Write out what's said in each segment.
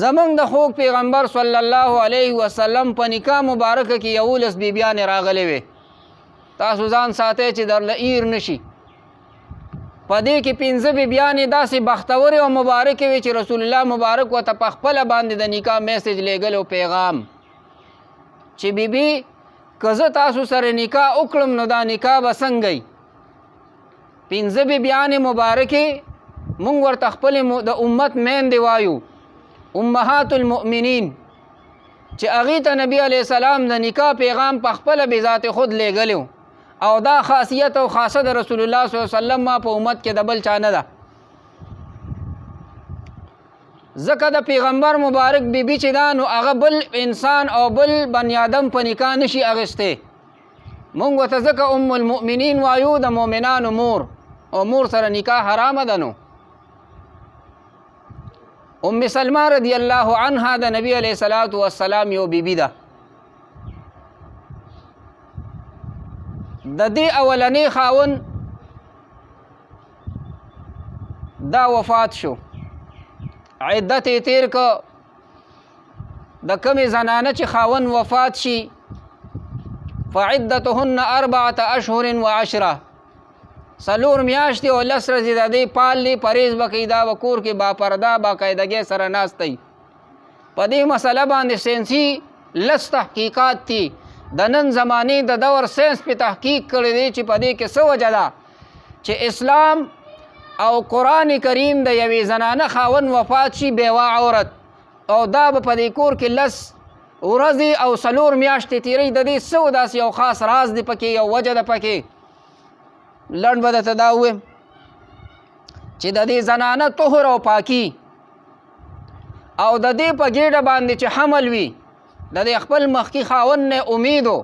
زمونږ د خوږ پیغمبر صلی الله علیه وسلم په نکاح مبارکه کې 11 بیبیانې راغلې وې. تاسو ځان ساتئ چې درله ایر نشي. په دې کې 15 بیبیانې داسې بختورې او مبارکې وې چې رسول الله مبارک ورته په خپله باندې د نکاح میسج لیږلی او پیغام چې بیبي که زه تاسو سره نکاح وکړم نو دا نکاح به څنګه وي. 15 بیبیانې مبارکې مونږ ورته خپلې د امت میندې وایو، امهات المؤمنین، چې هغې ته نبی علیه السلام د نکاح پیغام په خپله بذات خود لیږلی او دا خاصیت او خاصه د رسول الله صلی الله علیه وسلم ما په امت کې د بل چا نه ده. ځکه د پیغمبر مبارک بیبي چې دا نو هغه بل انسان او بل بني آدم په نکاح نشي اخیستی. مونږ ورته ځکه ام المؤمنین وایو، د مؤمنانو مور، او مور سره نکاح حرامه ده. نو ام سلمہ رضی الله عنها د نبی علیه الصلاۃ والسلام یو بیبي ده. د دې اولنی خاون دا وفات شو، عدت یې تیر که. د کمې زنانه چې خاون وفات شي فعدتهن 4 اشهر و 10، 4 میاشتې او 10 ورځې د دې پاللی، پرهیز به کوي، دا به کور کې باپرده باقاعدګۍ سره ناستی. په دې مسله باندې ساینسي لس تحقیقات دي. د نن زمانې د دور ساینس په تحقیق کړی دی چې په دې کې څه وجه ده چې اسلام او قرآن کریم د یوې زنانه خاون وفات شي بیوه عورت، او دا به په دې کور کې 10 ورځې او 4 میاشتې تیری. د دې څه داسې یو خاص راز دی پکې، یو وجه ده پکې. لنډ به درته دا ووایم چې د دې زنانه طهر او پاکي او د دې په ګېډه باندې چې حمل وي د دې خپل مخکې خاون نه امید و،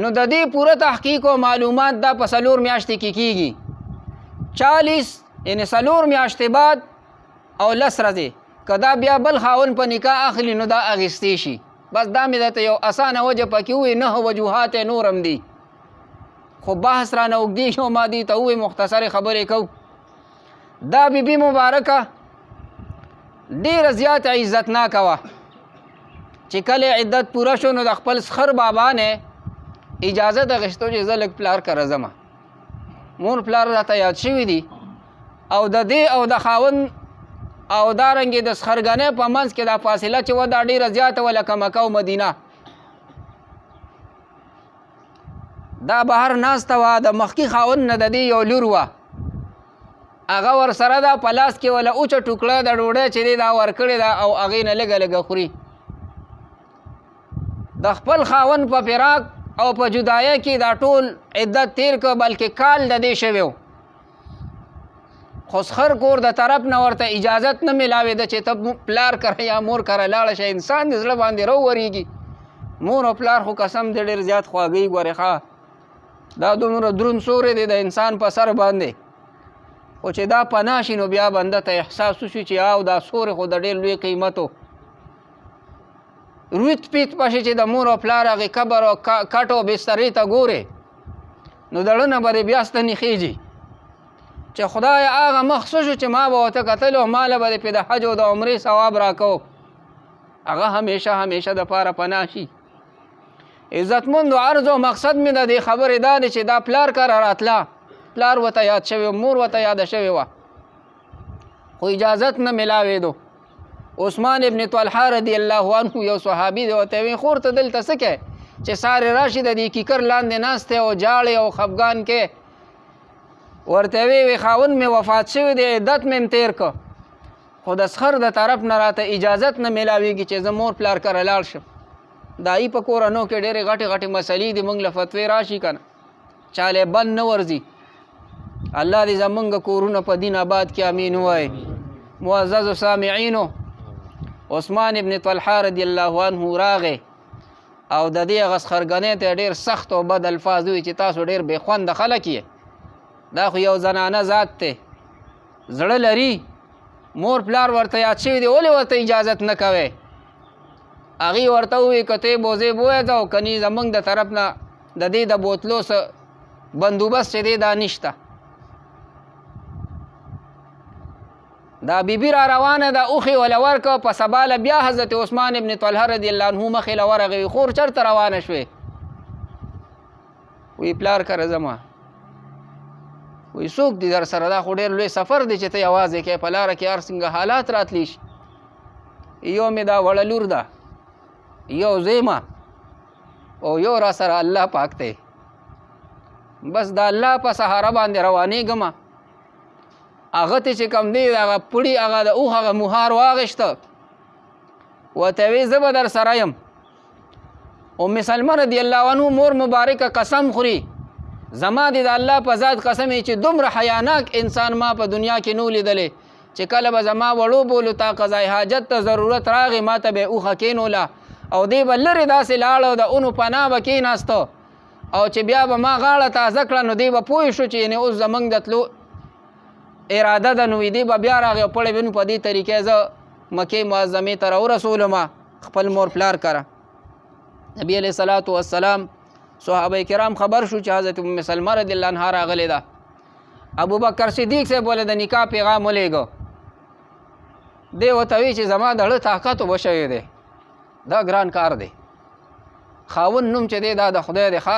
نو د دې پوره تحقیق او معلومات دا په 4 میاشتې کې کېږي. 40 یعنې 4 میاشتې بعد او 10 ورځې که دا بیا بل خاون په نکاح اخلي نو دا اخیستی شي. بس دا مې درته یو اسانه وجه پکې ووایي، 9 وجوهات نور هم دي، خو بحث رانه اوږدې شو. ما دې ته ووایي مختصرې خبرې کوو. دا بیبي مبارکه ډېره زیاته عزتناکه وه چې کله عدت پوره شو نو د خپل سخر بابا نه اجازت اخیستو چې زه لږ پلار کره ځمه. مور پلار راته یاد شوي دي او د دې او د خاوند او دارنګې د سخرګنۍ په منځ کې دا فاصله چې وه دا ډېره زیاته وه لکه مکه او مدینه. دا بهر ناسته وه، د مخکې خاوند نه د دې یو لور وه، هغه ورسره ده، په لاس کې وله اوچه ټوکړه د ډوډۍ چې دی دا ورکړې ده او هغې نه لږه لږه خوري. د خپل خاوند په فراق او په جدایۍ کې دا ټول عدت تیر که، بلکې کال د دې شوی و، خو سخر کور د طرف نه ورته اجازت نه میلاوېده چې ته پلار کره یا مور کره لاړه شي. انسان د زړه باندې راوورېږي. مور او پلار خو قسم دی ډېر زیات خواږی. ګورې ښه دا دومره دروند سوری دی د انسان په سر باندې، خو چې دا پناه شي نو بیا بنده ته احساس وشي چې او دا سوری خو د ډېر لوی قیمت و. رویت پیت پشي چې د مور او پلار هغې قبر او کټ او بسترې ته ګورې نو دړه به دې بیا ستنې خیږي چې خدای هغه مخ څه شو چې ما به ورته کتل او ماله به دې پې د حج او د عمرې ثواب راکو. هغه همیشه همیشه دپاره پناه شي. عزتمندو عرض او مقصد مې د دې خبرې دا دی چې دا پلار کره راتله، پلار ورته یاد شوی، مور ورته یاده شوې وه، خو اجازت نه میلاوېدو. عثمان ابن طلحه رضی الله عنه یو صحابي دی، ورته وایي خور ته دلته څه کوې چې سارې راشي د دې کیکر لاندې ناست او جاړې او خفګان کې. ورته وی خاوند مې وفات شوی دی، عدت مې هم تیر که، خو د سخر د طرف نه راته اجازت نه میلاویږي چې زه مور پلار کره لاړ شم. دایي په کورنو کې ډېرې غټې غټې مسلې دي، موږ له فتوې راشي که نه چاله بند نه ورځي. الله دې زمونږ کورونه په دین آباد کې امین ووایي. معززو سامعینو، عثمان ابن طلحه رضی الله عنه راغی او د دې هغه سخرګنۍ ته ډېر سخت او بد الفاظ ووایي چې تاسو ډېر بې خونده خلک یې، دا خو یو زنانه ذات دی، زړه لري، مور پلار ورته یاد شوي دی، ولې ورته اجازت نه کوئ؟ هغې ورته ووایي که ته بوځې بویه او کني زمونږ د طرف نه د دې د بوتلو څه بندوبست چې دی دا نشته. دا بیبي را روانه ده اوښې وله ورکړه په سباله بیا حضرت عثمان ابن طلحه رضی الله عنه مخې له ورغوي خور چېرته روانه شوې وی پلار کره زما وی څوک دي در سره دا خو ډېر لوی سفر دی چې ته یوازې کې په لاره کې هر څنګه حالات راتلی شي یو مې دا وړه لور ده یو زیمه او یو را سره الله پاک دی بس د الله په سهاره باندې روانېږم هغه ته چې کوم دی هغه پړي هغه د اوښ هغه مهار واغېسته ورته وی زه به در سره یم ام سلمه رضی الله عنه مور مبارکه قسم خوري زما دې د الله په ذات قسم چې دومره حیاناک انسان ما په دنیا کې نو لیدلی چې کله به زما وړو بولو تا قضای حاجت ته ضرورت راغی ما ته به اوښه کېنوله او دی به لرې داسې لاړه د اونو پناه به کېناسته او چې بیا به ما غاړه تازه کړه نو دی به پوه شو چې یعنې اوس زموږ د تلو اراده ده نو دی به بیا راغی او پړی به نو په دې طریقې زه مکې معظمې ته راورسولم خپل مور پلار کره نبی علیه صلات وسلام صحابه کرام خبر شو چې حضرت ام سلمه رضی الله عنها راغلی ده ابو بکر صدیق صاحب ولې د نکاح پیغام ولیږه دی ورته وی چې زما د زړه طاقت اوبه شوی دی دا ګران کار دی خاون نوم چې دی دا د خدای دی ښه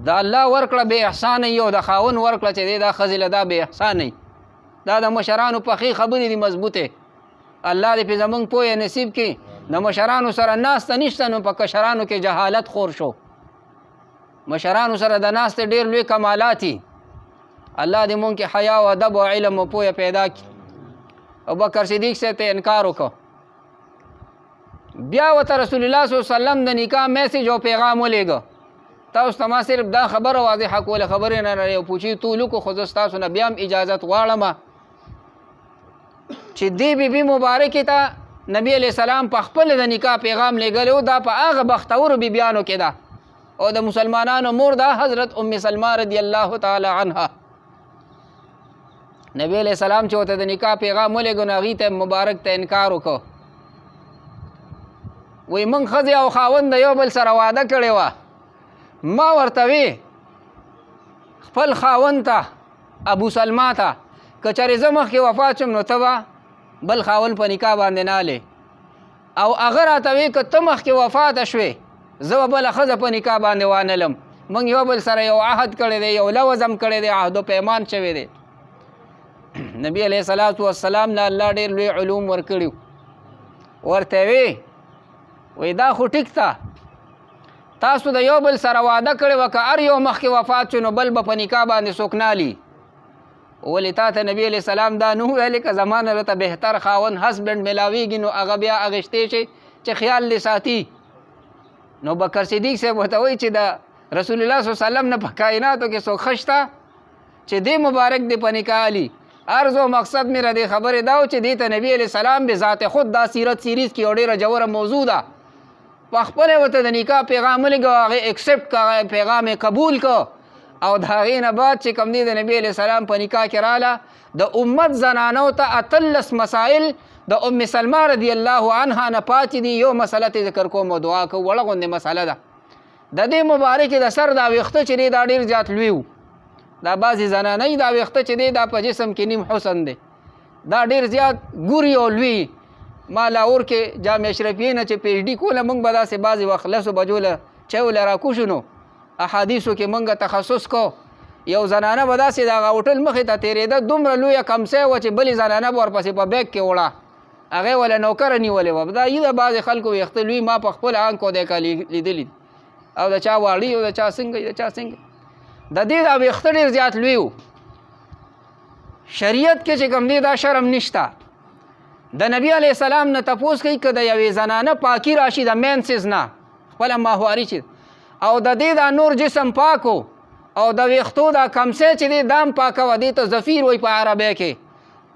د الله ورکړه بې احسانه یي او د خاون ورکړه چې دی دا ښځې له دا بې احسانه یي دا د مشرانو پخې خبرې دي مضبوطې الله دې پې زموږ پویه نصیب کړي د مشرانو سره ناسته نشته نو په کشرانو کې جهالت خور شو مشرانو سره د ناستې ډېر لوی کمالات دي الله دې مونږ کې حیا او ادب او علم او پویه پیدا کړي ابوبکر صدیق صاحب ته انکار وکړه بیا ورته رسول الله صلی الله علیه وسلم د نکاح میسیج او پیغام ولیږه تاسو ته ما صرف دا خبره واضحه کوله خبرې نه لرئ او پوچي طولو کو خو زه ستاسو نه بیا هم اجازت غواړم چې دې بیبي مبارکې ته نبی علیہ السلام په خپل د نکاح پیغام لېږلی دا په هغه بختورو بیبیانو کې ده او د مسلمانانو مور ده حضرت ام سلمه رضی الله تعالی عنها نبی علیہ السلام چې ورته د نکاح پیغام ولیږه نو هغې ته مبارک ته انکار وکړه وی موږ ښځې او خاوند د یو بل سره واده کړې وه ما ورته وی خپل خاوند ته ابو سلمه ته که چېرې زه مخکې وفات شم نو ته به بل خاون په نکاح باندې نالې او هغه راته وی که ته مخکې وفاته شوې زه به بله ښځه په نکاح باندې وانلم موږ یو بل سره یو عهد کړی دی یو لوظم کړی دی عهد و پیمان شوی دی نبی علیه صلات وسلام نه الله ډېر لوی علوم ورکړي ورته وی دا خو ټیک ته تاسو د یو بل سره واده کړی وه که هر یو مخکې وفات شو نو بل به په نکاح باندې څوک نالي ولې تا ته نبی علیه السلام دا نه ویلې که زما نه راته بهتر خاوند هسبنډ میلاویږي نو هغه بیا اغېشتی شي چې خیال دې ساتي نو بکر صدیق صاحب ورته وایي چې د رسول الله صلی الله علیه وسلم نه په کائناتو کې څوک ښه شته چې دې مبارک دې په نکاح علي عرض و مقصد مې را دې خبرې دا و چې دې ته نبی علیه السلام بذات خود دا سیرت سیریز کې یو ډېره جوره موضوع ده په خپله ورته د نکاح پیغام ولیږه هغې اکسپټ که پیغام یې قبول که او د هغې نه بعد چې کوم دی د نبی علیه السلام په نکاح کې راله د امت زنانو ته 18 مسائل د ام سلمه رضی الله عنها نه پاتې دي یو مسله ته ذکر کوم او دعا کوو وړه غوندې مسله ده د دې مبارکې د سر دا ویښته چې دی دا ډېر زیات لوی و دا بعضې زنانۍ دا ویښته چې دی دا په جسم کې نیم حسن دی دا ډېر زیات ګوري او لوی ما لاهور کې جامع اشرفیې نه چې پی ایچ ډي کوله موږ به داسې بعضې وخت 10 بجو له چایو له راکوشو نو احادیثو کې موږ تخصص کو یو زنانه به داسې د هغه هوټل مخې ته تېرېده دومره لویه کمسی وه چې بلې زنانه به ورپسې په بیګ کې وړه هغې وله نوکره نیولې وه دا یي د بعضې خلکو ویښته لوی ما په خپل آنکو دی که لیدلي او د چا واړي او د چا څنګه د چا څنګه د دې دا ویښته ډېر زیات لوی و شریعت کې چې کوم دی دا شرم نشته د نبی علیه السلام نه تپوس کوي که د یوې زنانه پاکي راشي د مینسز نه خپله ماهواري چې او د دې دا نور جسم پاکو او د ویښتو دا کمسی چې دی دام پاکوه دې ته زفیر وایي په عربی کې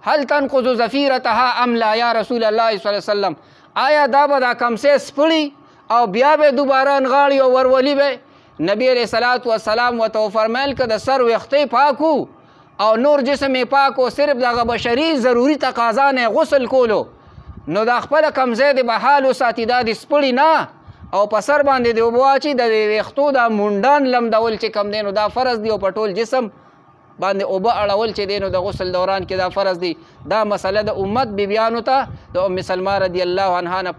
هل تنقض زفیرتها ام لا یا رسول الله صلی الله علیه وسلم آیا دا به دا کمسی سپړي او بیا به دوباره نغاړي او ورولي به نبی علیه صلات وسلام ورته وفرمیل که د سر ویښتې پاکو او نور جسم یې پاکو صرف دغه بشري ضروري تقاضا نه غسل کولو نو دا خپله کمزی د به حال وساتي دا د سپړي نه او په سر باندې د اوبه واچي د ویښتو دا منډان لمدول چې کم دی نو دا فرض دی او په ټول جسم باندې اوبه اړول چې دی نو د غسل دوران کې دا فرض دی. دا مسله د امت بیبیانو ته د ام سلمہ رضی الله عنها نه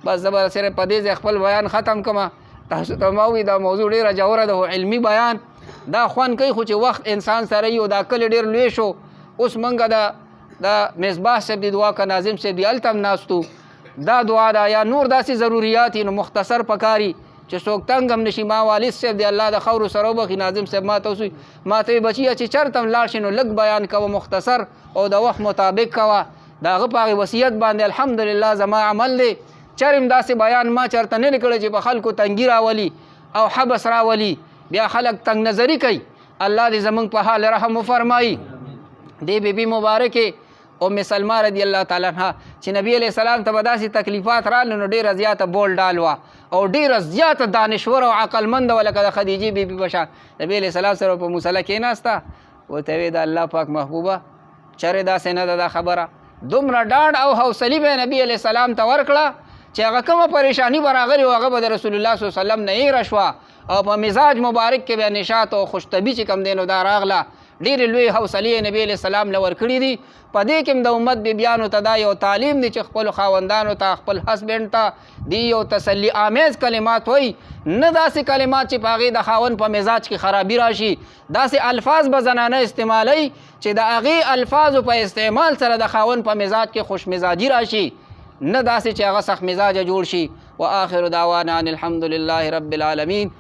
بس زه سره په دې ځای خپل بیان ختم کړم. تاسو ته ما ووایي دا موضوع ډېره ژوره ده، علمي بیان دا خوند کوي، خو چې وخت انسان سره وي او دا کلی ډېر لوی شو. اوس موږ د مصباح صاحب د دعا که ناظم صاحب دی هلته هم ناستو، دا دعا ده یا نور داسې ضروریات نو مختصر پکاري چې څوک تنګ هم نشي. ما والد صاحب دی الله د خاورو سره وبخي، ناظم صاحب ما ته اوس ما ته بچیه چې چېرته هم لاړ شي نو لږ بیان کوه مختصر او د وخت مطابق کوه. د هغه په هغې وصیت باندې الحمدلله زما عمل دی. چرم داسې بیان ما چېرته نه دی کړی چې په خلکو تنګي راولي او حبس راولي، بیا خلک تنګ نظري کوي. الله دې زموږ په حال رحم وفرمایي. دې بیبي مبارکې ام سلمہ رضی الله تعالی عنها چې نبی علیہ السلام ته به داسې تکلیفات راغلل نو ډېره زیاته بول ډال وه او ډېره زیاته دانشور او عقلمند وه لکه د خدیجې بیبي په شان. نبی علیہ السلام سره په مصله کېناسته، ورته ویې د الله پاک محبوبه چرې داسې نه ده دا خبره. دومره ډاډ او حوصلې به نبی علیہ السلام ته ورکړه چې هغه کومه پریشاني به راغلې وه هغه به د رسول الله صلی الله علیه وسلم نه هېره شوه او په مزاج مبارک کې به نشاط او خوشطبي چې کوم دی نو دا راغله. ډېرې لوی حوصلې نبی علیہ السلام له ورکړي دي. په دې کې هم د امت بیبیانو ته دا یو تعلیم دی چې خپلو خاوندانو ته خپل هسبینډ ته دی یو تسلی آمیز کلمات وایي، نه داسې کلمات چې په هغې د خاوند په مزاج کې خرابي راشي. داسې الفاظ به زنانه استعمالوي چې د هغې الفاظو په استعمال سره د خاوند په مزاج کې خوش مزاجي راشي، نه داسې چې هغه سخت مزاجه جوړ شي. وآخر دعوانا ان الحمد لله رب العالمین.